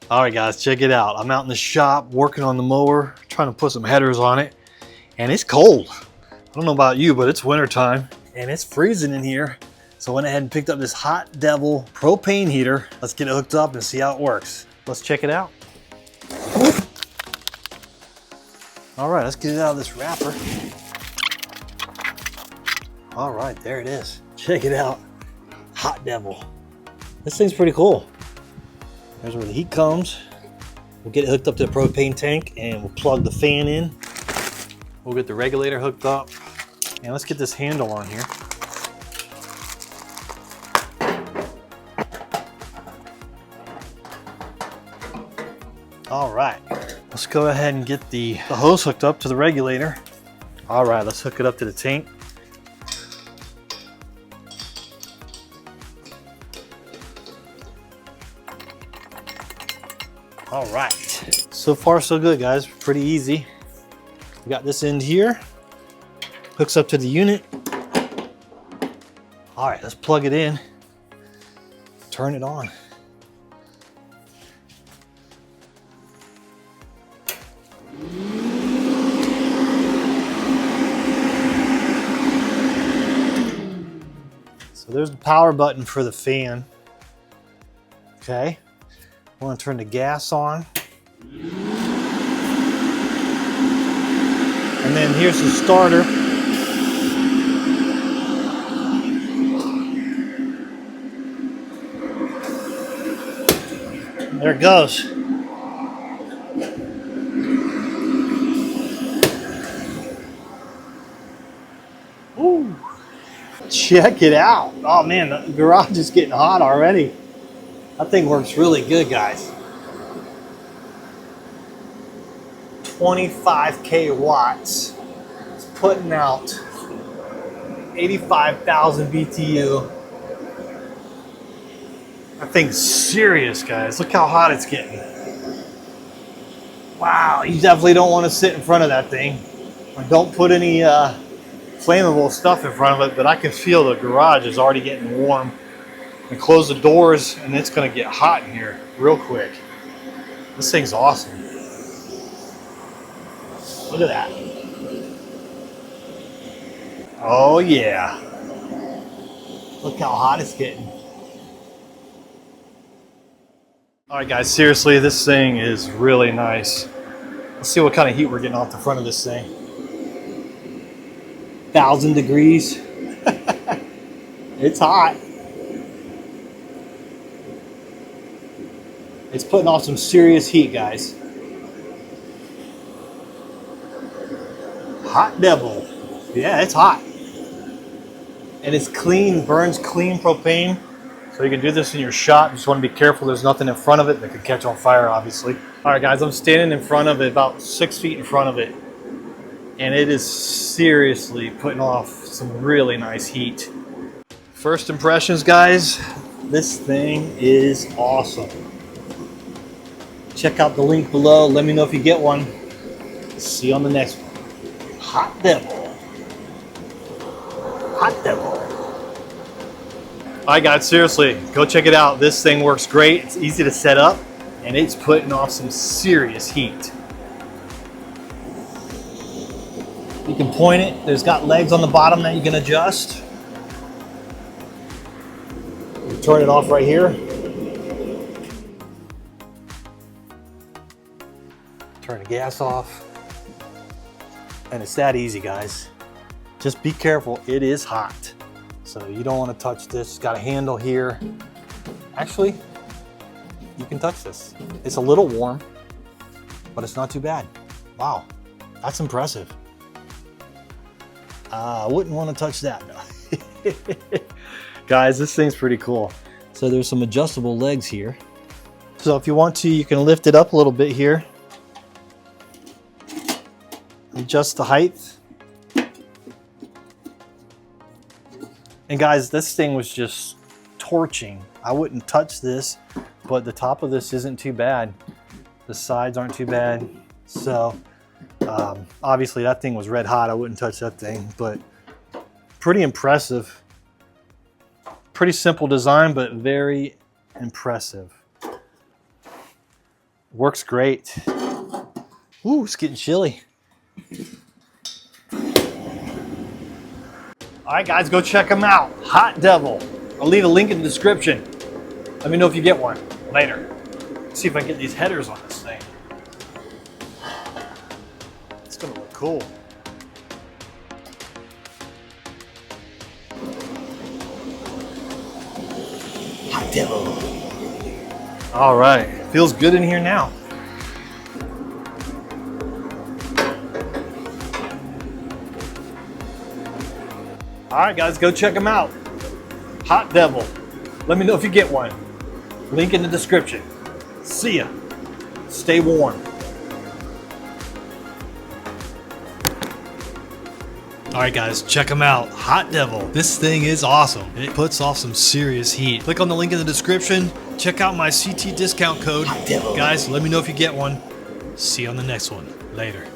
All right, guys, check it out. I'm out in the shop working on the mower, trying to put some headers on it, and it's cold. I don't know about you, but it's wintertime, and it's freezing in here. So I went ahead and picked up this Hotdevil propane heater. Let's get it hooked up and see how it works. Let's check it out. All right, let's get it out of this wrapper. All right, there it is. Check it out, Hotdevil. This thing's pretty cool. There's where the heat comes. We'll get it hooked up to the propane tank and we'll plug the fan in. We'll get the regulator hooked up. And let's get this handle on here. All right, let's go ahead and get the hose hooked up to the regulator. All right, let's hook it up to the tank. All right, so far so good, guys. Pretty easy. We got this end here, hooks up to the unit. All right, let's plug it in, turn it on. So there's the power button for the fan. Okay. I want to turn the gas on. And then here's the starter. There it goes. Ooh. Check it out. Oh man, the garage is getting hot already. That thing works really good, guys. 25K watts. It's putting out 85,000 BTU. That thing's serious, guys. Look how hot it's getting. Wow, you definitely don't want to sit in front of that thing. Or don't put any flammable stuff in front of it, but I can feel the garage is already getting warm. And close the doors and it's gonna get hot in here real quick. This thing's awesome. Look at that. Oh yeah. Look how hot it's getting. All right guys, seriously, this thing is really nice. Let's see what kind of heat we're getting off the front of this thing. 1,000 degrees. It's hot. It's putting off some serious heat, guys. Hotdevil. Yeah, it's hot. And it's clean, burns clean propane. So you can do this in your shop. You just want to be careful there's nothing in front of it that could catch on fire, obviously. All right, guys, I'm standing in front of it, about 6 feet in front of it. And it is seriously putting off some really nice heat. First impressions, guys, this thing is awesome. Check out the link below. Let me know if you get one. See you on the next one. Hotdevil. Hotdevil. All right, guys, seriously, go check it out. This thing works great. It's easy to set up, and it's putting off some serious heat. You can point it. There's got legs on the bottom that you can adjust. You turn it off right here. Turn the gas off. And it's that easy, guys. Just be careful, it is hot. So you don't want to touch this. It's got a handle here. Actually, you can touch this. It's a little warm, but it's not too bad. Wow, that's impressive. I wouldn't want to touch that, no. Guys, this thing's pretty cool. So there's some adjustable legs here. So if you want to, you can lift it up a little bit here. Adjust the height. And guys, this thing was just torching. I wouldn't touch this, but the top of this isn't too bad. The sides aren't too bad. So obviously that thing was red hot. I wouldn't touch that thing, but pretty impressive. Pretty simple design, but very impressive. Works great. Ooh, it's getting chilly. All right, guys, go check them out. Hotdevil. I'll leave a link in the description. Let me know if you get one later. Let's see if I can get these headers on this thing. It's gonna look cool. Hotdevil. All right, feels good in here now. All right, guys, go check them out. Hotdevil. Let me know if you get one. Link in the description. See ya. Stay warm. All right, guys, check them out. Hotdevil. This thing is awesome. It puts off some serious heat. Click on the link in the description. Check out my CT discount code. Hotdevil. Guys, let me know if you get one. See you on the next one. Later.